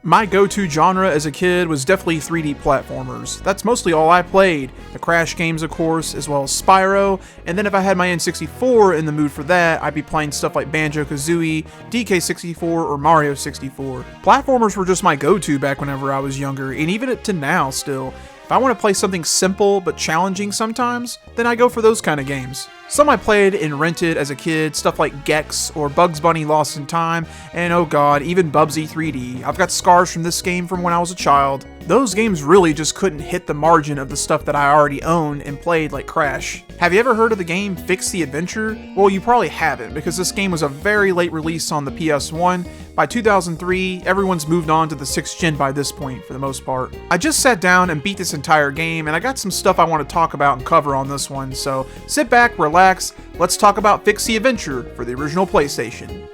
My go-to genre as a kid was definitely 3D platformers. That's mostly all I played. The Crash games, of course, as well as Spyro, and then if I had my N64 in the mood for that, I'd be playing stuff like Banjo-Kazooie, DK64, or Mario 64. Platformers were just my go-to back whenever I was younger, and even up to now still. If I want to play something simple but challenging sometimes, then I go for those kind of games. Some I played and rented as a kid, stuff like Gex or Bugs Bunny Lost in Time, and oh god, even Bubsy 3D. I've got scars from this game from when I was a child. Those games really just couldn't hit the margin of the stuff that I already owned and played, like Crash. Have you ever heard of the game Phix the Adventure? Well, you probably haven't, because this game was a very late release on the PS1. By 2003, everyone's moved on to the 6th gen by this point, for the most part. I just sat down and beat this entire game, and I got some stuff I want to talk about and cover on this one, so sit back, relax, let's talk about Phix the Adventure for the original PlayStation.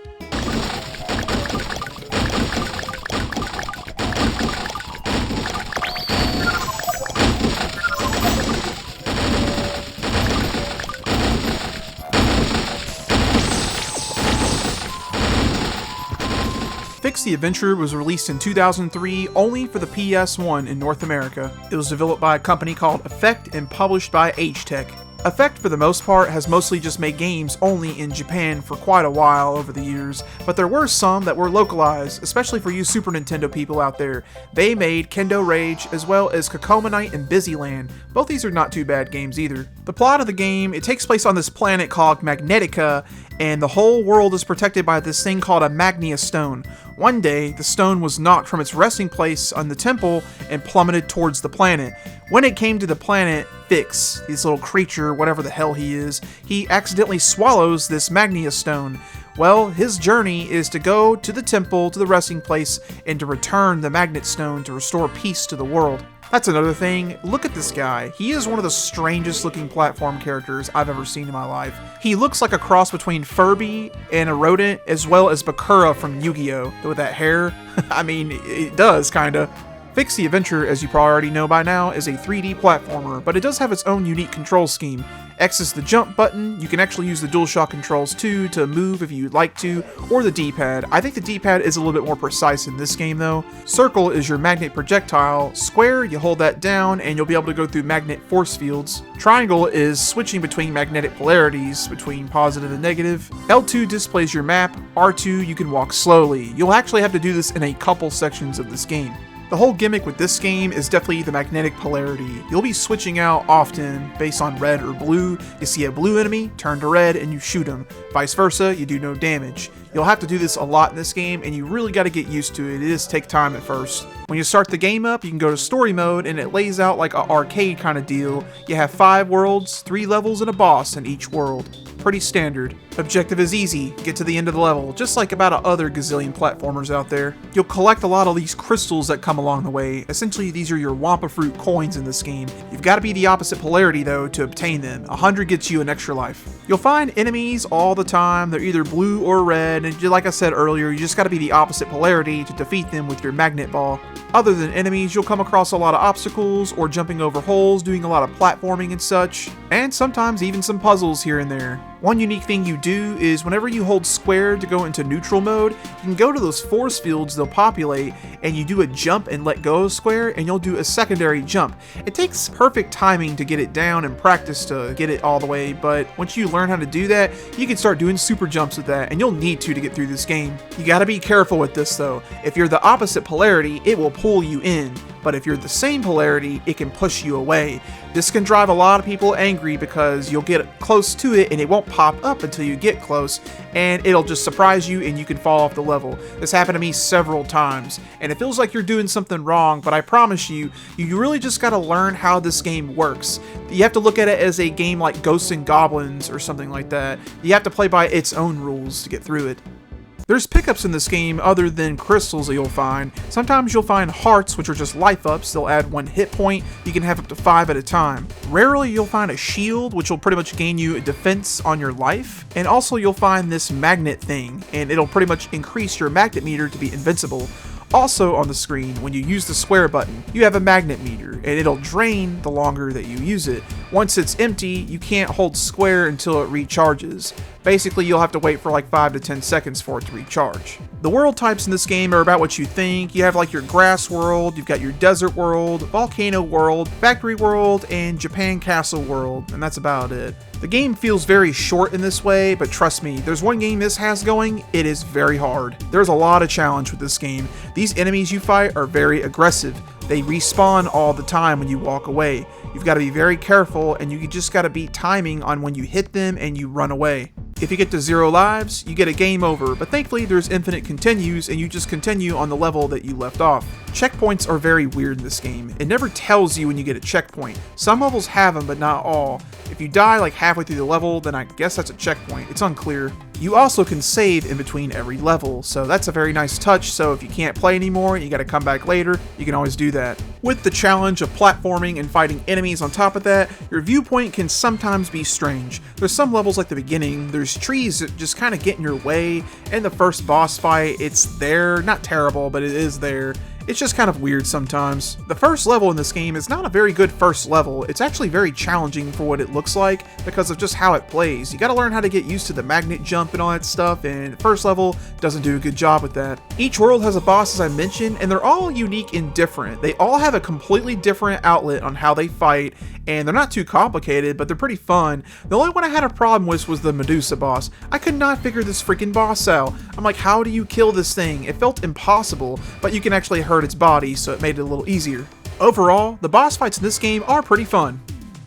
Phix the Adventure was released in 2003 only for the PS1 in North America. It was developed by a company called Agetec and published by Agetec. Agetec, for the most part, has mostly just made games only in Japan for quite a while over the years, but there were some that were localized, especially for you Super Nintendo people out there. They made Kendo Rage, as well as Kokoma Night and Busyland. Both these are not too bad games either. The plot of the game, it takes place on this planet called Magnetica, and the whole world is protected by this thing called a Magnia Stone. One day, the stone was knocked from its resting place on the temple and plummeted towards the planet. When it came to the planet, Phix, this little creature, whatever the hell he is, he accidentally swallows this Magnia Stone. Well, his journey is to go to the temple, to the resting place, and to return the Magnet Stone to restore peace to the world. That's another thing. Look at this guy. He is one of the strangest looking platform characters I've ever seen in my life. He looks like a cross between Furby and a rodent, as well as Bakura from Yu-Gi-Oh! With that hair. I mean, it does, kinda. Phix the Adventure, as you probably already know by now, is a 3D platformer, but it does have its own unique control scheme. X is the jump button. You can actually use the DualShock controls too to move if you'd like to, or the D-pad. I think the D-pad is a little bit more precise in this game though. Circle is your magnet projectile. Square, you hold that down and you'll be able to go through magnet force fields. Triangle is switching between magnetic polarities, between positive and negative. L2 displays your map. R2, you can walk slowly. You'll actually have to do this in a couple sections of this game. The whole gimmick with this game is definitely the magnetic polarity. You'll be switching out often based on red or blue. You see a blue enemy, turn to red, and you shoot him. Vice versa, you do no damage. You'll have to do this a lot in this game, and you really got to get used to it. It does take time at first. When you start the game up, you can go to story mode, and it lays out like an arcade kind of deal. You have 5 worlds, 3 levels, and a boss in each world. Pretty standard. Objective is easy, get to the end of the level, just like about other gazillion platformers out there. You'll collect a lot of these crystals that come along the way. Essentially, these are your Wampa Fruit coins in this game. You've got to be the opposite polarity though to obtain them. 100 gets you an extra life. You'll find enemies all the time. They're either blue or red, and like I said earlier, you just got to be the opposite polarity to defeat them with your magnet ball. Other than enemies, you'll come across a lot of obstacles or jumping over holes, doing a lot of platforming and such, and sometimes even some puzzles here and there. One unique thing you do is whenever you hold square to go into neutral mode, you can go to those force fields they'll populate, and you do a jump and let go of square, and you'll do a secondary jump. It takes perfect timing to get it down and practice to get it all the way, but once you learn how to do that, you can start doing super jumps with that, and you'll need to get through this game. You gotta be careful with this though. If you're the opposite polarity, it will pull you in, but if you're the same polarity, it can push you away. This can drive a lot of people angry because you'll get close to it and it won't pop up until you get close, and it'll just surprise you and you can fall off the level. This happened to me several times, and it feels like you're doing something wrong, but I promise you, you really just gotta learn how this game works. You have to look at it as a game like Ghosts and Goblins or something like that. You have to play by its own rules to get through it. There's pickups in this game other than crystals that you'll find. Sometimes you'll find hearts, which are just life ups. They'll add 1 hit point. You can have up to 5 at a time. Rarely you'll find a shield, which will pretty much gain you a defense on your life. And also you'll find this magnet thing, and it'll pretty much increase your magnet meter to be invincible. Also on the screen, when you use the square button, you have a magnet meter, and it'll drain the longer that you use it. Once it's empty, you can't hold square until it recharges. Basically, you'll have to wait for like 5 to 10 seconds for it to recharge. The world types in this game are about what you think. You have like your grass world, you've got your desert world, volcano world, factory world, and Japan castle world, and that's about it. The game feels very short in this way, but trust me, there's one game this has going, it is very hard. There's a lot of challenge with this game. These enemies you fight are very aggressive. They respawn all the time when you walk away. You've got to be very careful, and you just got to beat timing on when you hit them and you run away. If you get to 0 lives, you get a game over, but thankfully there's infinite continues and you just continue on the level that you left off. Checkpoints are very weird in this game. It never tells you when you get a checkpoint. Some levels have them, but not all. If you die like halfway through the level, then I guess that's a checkpoint. It's unclear. You also can save in between every level, so that's a very nice touch, so if you can't play anymore and you gotta come back later, you can always do that. With the challenge of platforming and fighting enemies on top of that, your viewpoint can sometimes be strange. There's some levels like the beginning, there's trees that just kind of get in your way, and the first boss fight, it's there, not terrible, but it is there. It's just kind of weird sometimes. The first level in this game is not a very good first level. It's actually very challenging for what it looks like because of just how it plays. You gotta learn how to get used to the magnet jump and all that stuff, and the first level doesn't do a good job with that. Each world has a boss, as I mentioned, and they're all unique and different. They all have a completely different outlet on how they fight, and they're not too complicated, but they're pretty fun. The only one I had a problem with was the Medusa boss. I could not figure this freaking boss out. I'm like, how do you kill this thing? It felt impossible, but you can actually hurt its body, so it made it a little easier. Overall, the boss fights in this game are pretty fun.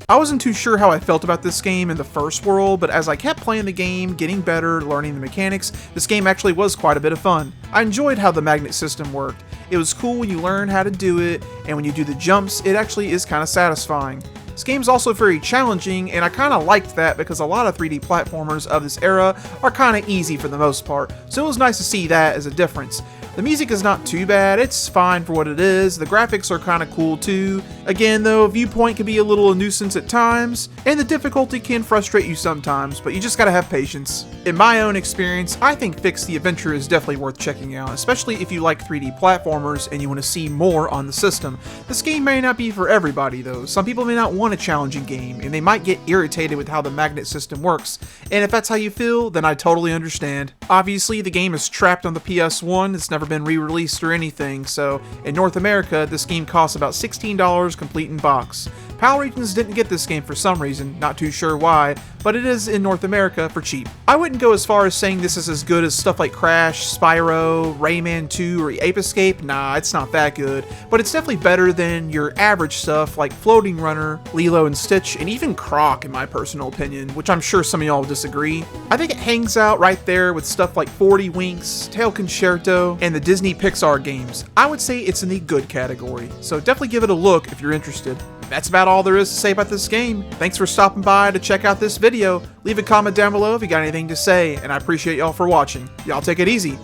I wasn't too sure how I felt about this game in the first world, but as I kept playing the game, getting better, learning the mechanics, this game actually was quite a bit of fun. I enjoyed how the magnet system worked. It was cool when you learn how to do it, and when you do the jumps, it actually is kind of satisfying. This game's also very challenging, and I kind of liked that because a lot of 3D platformers of this era are kind of easy for the most part, so it was nice to see that as a difference. The music is not too bad, it's fine for what it is, the graphics are kind of cool too. Again though, viewpoint can be a little a nuisance at times, and the difficulty can frustrate you sometimes, but you just gotta have patience. In my own experience, I think Phix the Adventure is definitely worth checking out, especially if you like 3D platformers and you want to see more on the system. This game may not be for everybody though. Some people may not want a challenging game, and they might get irritated with how the magnet system works, and if that's how you feel, then I totally understand. Obviously, the game is trapped on the PS1, it's never been re-released or anything, so in North America, this game costs about $16 complete in box. PAL regions didn't get this game for some reason, not too sure why, but it is in North America for cheap. I wouldn't go as far as saying this is as good as stuff like Crash, Spyro, Rayman 2, or Ape Escape. Nah, it's not that good, but it's definitely better than your average stuff like Floating Runner, Lilo and Stitch, and even Croc in my personal opinion, which I'm sure some of y'all will disagree. I think it hangs out right there with stuff like 40 Winks, Tail Concerto, and the Disney Pixar games. I would say it's in the good category, so definitely give it a look if you're interested. That's about all there is to say about this game. Thanks for stopping by to check out this video. Leave a comment down below if you got anything to say, and I appreciate y'all for watching. Y'all take it easy.